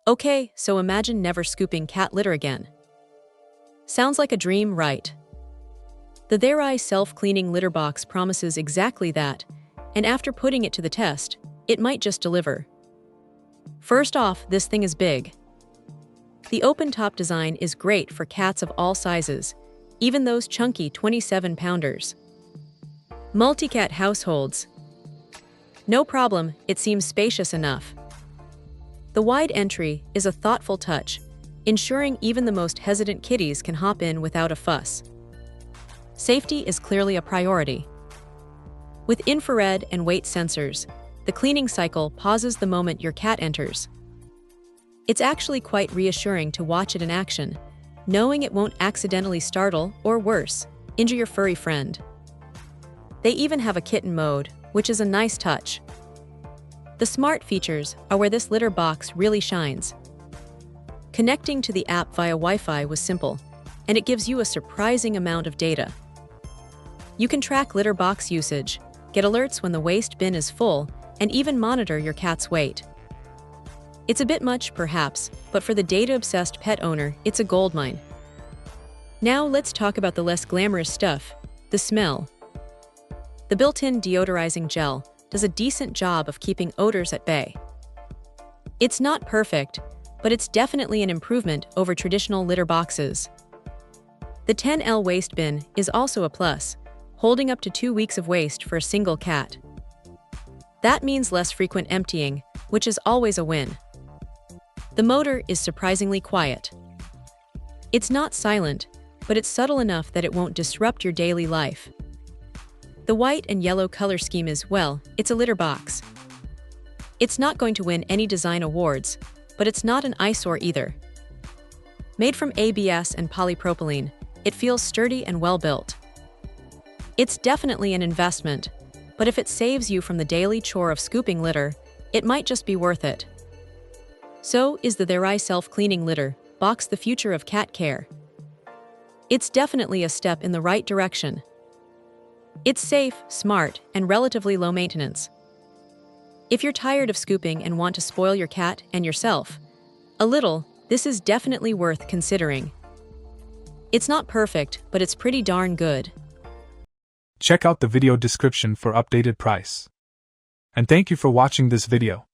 Okay, so imagine never scooping cat litter again. Sounds like a dream, right? The Thereye self-cleaning litter box promises exactly that, and after putting it to the test, it might just deliver. First off, this thing is big. The open-top design is great for cats of all sizes, even those chunky 27-pounders. Multi-cat households. No problem, it seems spacious enough. The wide entry is a thoughtful touch, ensuring even the most hesitant kitties can hop in without a fuss. Safety is clearly a priority. With infrared and weight sensors, the cleaning cycle pauses the moment your cat enters. It's actually quite reassuring to watch it in action, knowing it won't accidentally startle, or worse, injure your furry friend. They even have a kitten mode, which is a nice touch. The smart features are where this litter box really shines. Connecting to the app via Wi-Fi was simple, and it gives you a surprising amount of data. You can track litter box usage, get alerts when the waste bin is full, and even monitor your cat's weight. It's a bit much, perhaps, but for the data-obsessed pet owner, it's a goldmine. Now let's talk about the less glamorous stuff, the smell. The built-in deodorizing gel does a decent job of keeping odors at bay. It's not perfect, but it's definitely an improvement over traditional litter boxes. The 10L waste bin is also a plus, holding up to 2 weeks of waste for a single cat. That means less frequent emptying, which is always a win. The motor is surprisingly quiet. It's not silent, but it's subtle enough that it won't disrupt your daily life. The white and yellow color scheme is, well, it's a litter box. It's not going to win any design awards, but it's not an eyesore either. Made from ABS and polypropylene, it feels sturdy and well-built. It's definitely an investment, but if it saves you from the daily chore of scooping litter, it might just be worth it. So, is the Thereye self-cleaning litter box the future of cat care? It's definitely a step in the right direction. It's safe, smart, and relatively low maintenance. If you're tired of scooping and want to spoil your cat and yourself a little, this is definitely worth considering. It's not perfect, but it's pretty darn good. Check out the video description for updated price. And thank you for watching this video.